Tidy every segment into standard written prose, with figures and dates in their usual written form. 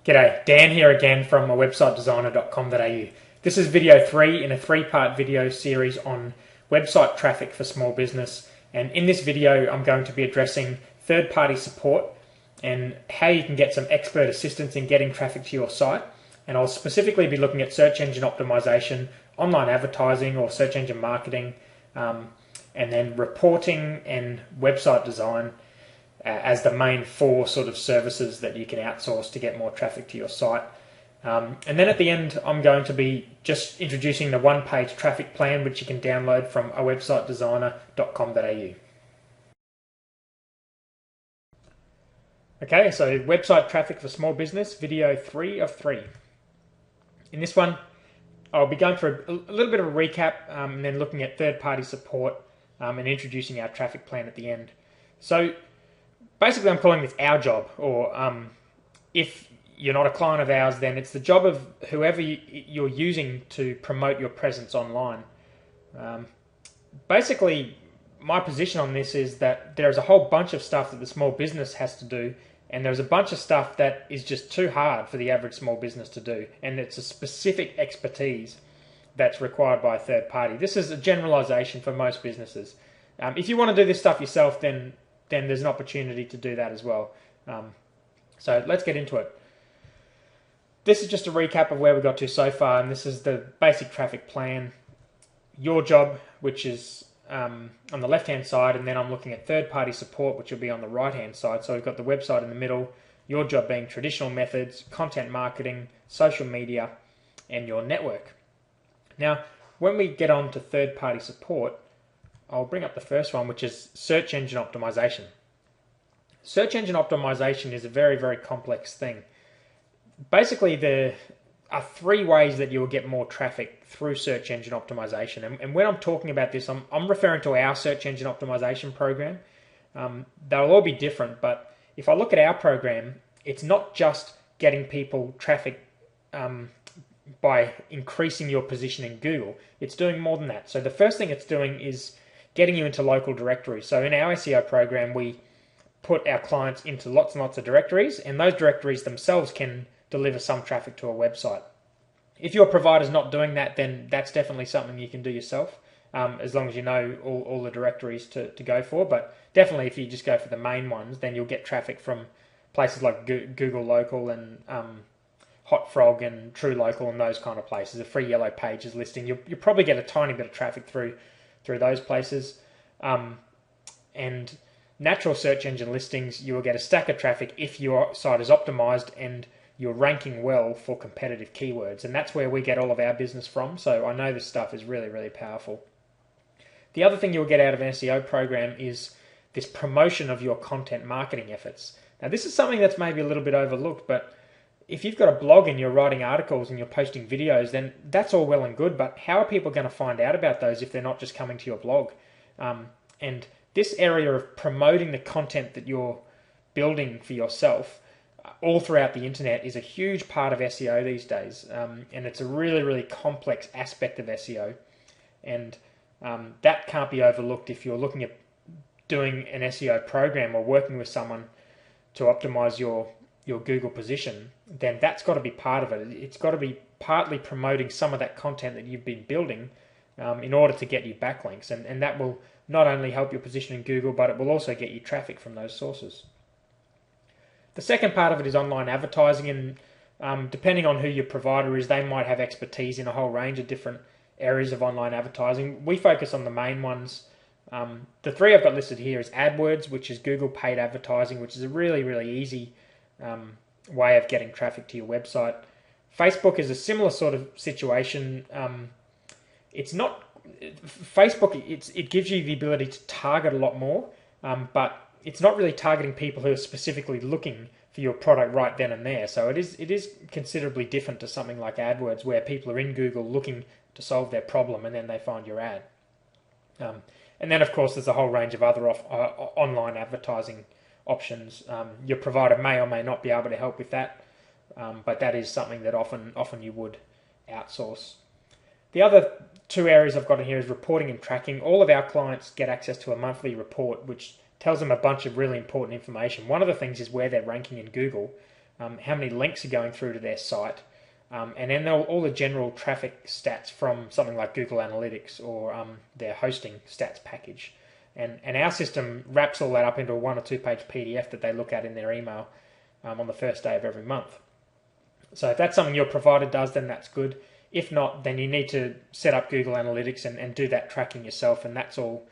G'day, Dan here again from websitedesigner.com.au. This is video 3 in a 3-part video series on website traffic for small business, and in this video I'm going to be addressing third-party support and how you can get some expert assistance in getting traffic to your site. And I'll specifically be looking at search engine optimization, online advertising or search engine marketing, and then reporting and website design as the main 4 sort of services that you can outsource to get more traffic to your site. And then at the end, I'm going to be just introducing the one-page traffic plan, which you can download from websitedesigner.com.au. Okay, so website traffic for small business, video 3 of 3. In this one, I'll be going for a little bit of a recap and then looking at third-party support and introducing our traffic plan at the end. So basically, I'm calling this our job, or if you're not a client of ours, then it's the job of whoever you're using to promote your presence online. Basically, my position on this is that there's a whole bunch of stuff that the small business has to do, and there's a bunch of stuff that is just too hard for the average small business to do, and it's a specific expertise that's required by a third party. This is a generalization for most businesses. If you want to do this stuff yourself, then there's an opportunity to do that as well. So let's get into it. This is just a recap of where we got to so far, and this is the basic traffic plan. Your job, which is on the left-hand side, and then I'm looking at third-party support, which will be on the right-hand side. So we've got the website in the middle, your job being traditional methods, content marketing, social media, and your network. Now, when we get on to third-party support, I'll bring up the first one, which is search engine optimization. Search engine optimization is a very, very complex thing. Basically, there are 3 ways that you will get more traffic through search engine optimization. And when I'm talking about this, I'm referring to our search engine optimization program. They'll all be different, but if I look at our program, it's not just getting people traffic by increasing your position in Google. It's doing more than that. So the first thing it's doing is getting you into local directories. So in our SEO program, we put our clients into lots and lots of directories, and those directories themselves can deliver some traffic to a website. If your provider's not doing that, then that's definitely something you can do yourself, as long as you know all the directories to go for. But definitely if you just go for the main ones, then you'll get traffic from places like Google Local and Hot Frog and True Local and those kind of places. A free Yellow Pages listing, you'll probably get a tiny bit of traffic through those places. And natural search engine listings, you will get a stack of traffic if your site is optimized and you're ranking well for competitive keywords. And that's where we get all of our business from. So I know this stuff is really, really powerful. The other thing you'll get out of an SEO program is this promotion of your content marketing efforts. Now, this is something that's maybe a little bit overlooked, but if you've got a blog and you're writing articles and you're posting videos, then that's all well and good, but how are people going to find out about those if they're not just coming to your blog? And this area of promoting the content that you're building for yourself all throughout the internet is a huge part of SEO these days, and it's a really, really complex aspect of SEO, and that can't be overlooked if you're looking at doing an SEO program or working with someone to optimize your Google position. Then that's got to be part of it. It's got to be partly promoting some of that content that you've been building in order to get you backlinks, and that will not only help your position in Google, but it will also get you traffic from those sources. The second part of it is online advertising, and depending on who your provider is, they might have expertise in a whole range of different areas of online advertising. We focus on the main ones. The 3 I've got listed here is AdWords, which is Google paid advertising, which is a really, really easy way of getting traffic to your website. Facebook is a similar sort of situation. It's not Facebook. It gives you the ability to target a lot more, but it's not really targeting people who are specifically looking for your product right then and there. So it is considerably different to something like AdWords, where people are in Google looking to solve their problem and then they find your ad. And then of course there's a whole range of other online advertising options. Your provider may or may not be able to help with that, but that is something that often you would outsource. The other 2 areas I've got in here is reporting and tracking. All of our clients get access to a monthly report which tells them a bunch of really important information. One of the things is where they're ranking in Google, how many links are going through to their site, and then all the general traffic stats from something like Google Analytics or their hosting stats package. And our system wraps all that up into a 1 or 2 page PDF that they look at in their email on the first day of every month. So if that's something your provider does, then that's good. If not, then you need to set up Google Analytics and do that tracking yourself, and that's all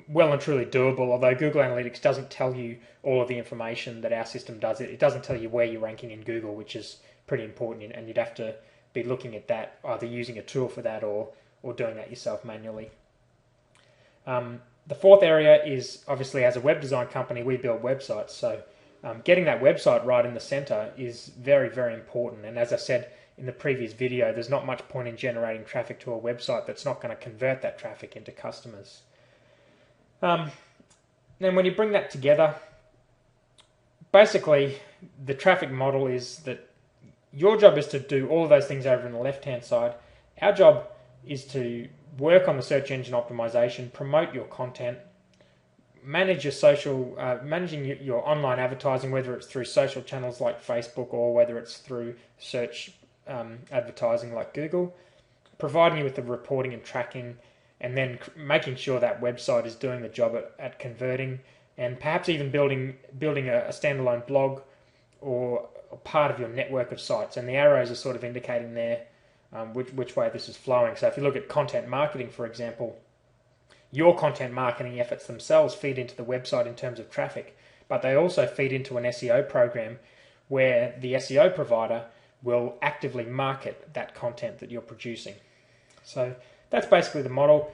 well and truly doable, although Google Analytics doesn't tell you all of the information that our system does. It doesn't tell you where you're ranking in Google, which is pretty important, and you'd have to be looking at that, either using a tool for that or doing that yourself manually. The fourth area is, obviously, as a web design company, we build websites, so getting that website right in the center is very, very important. And as I said in the previous video, there's not much point in generating traffic to a website that's not going to convert that traffic into customers. Then when you bring that together, basically the traffic model is that your job is to do all of those things over on the left-hand side. Our job is to work on the search engine optimization, promote your content, manage your social, managing your online advertising, whether it's through social channels like Facebook or whether it's through search advertising like Google, providing you with the reporting and tracking, and then making sure that website is doing the job at converting, and perhaps even building a standalone blog or part of your network of sites. And the arrows are sort of indicating there which way this is flowing. So if you look at content marketing, for example, your content marketing efforts themselves feed into the website in terms of traffic, but they also feed into an SEO program where the SEO provider will actively market that content that you're producing. So that's basically the model.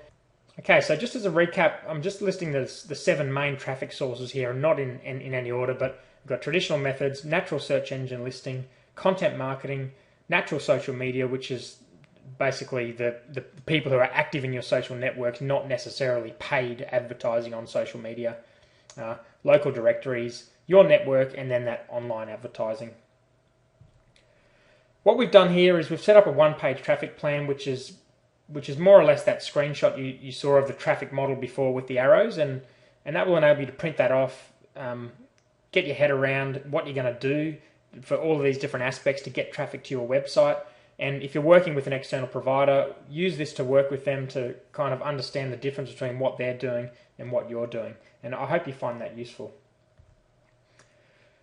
Okay, so just as a recap, I'm just listing the 7 main traffic sources here, and not in any order, but we've got traditional methods, natural search engine listing, content marketing, natural social media, which is basically the people who are active in your social networks, not necessarily paid advertising on social media, local directories, your network, and then that online advertising. What we've done here is we've set up a 1-page traffic plan, which is more or less that screenshot you saw of the traffic model before with the arrows, and that will enable you to print that off, get your head around what you're going to do for all of these different aspects to get traffic to your website. And if you're working with an external provider, use this to work with them to kind of understand the difference between what they're doing and what you're doing. And I hope you find that useful.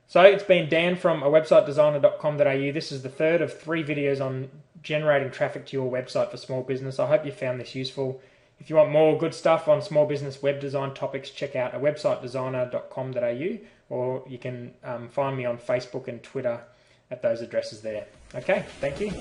So it's been Dan from awebsitedesigner.com.au. This is the third of 3 videos on generating traffic to your website for small business. I hope you found this useful. If you want more good stuff on small business web design topics, check out awebsitedesigner.com.au, or you can find me on Facebook and Twitter at those addresses there. Okay, thank you.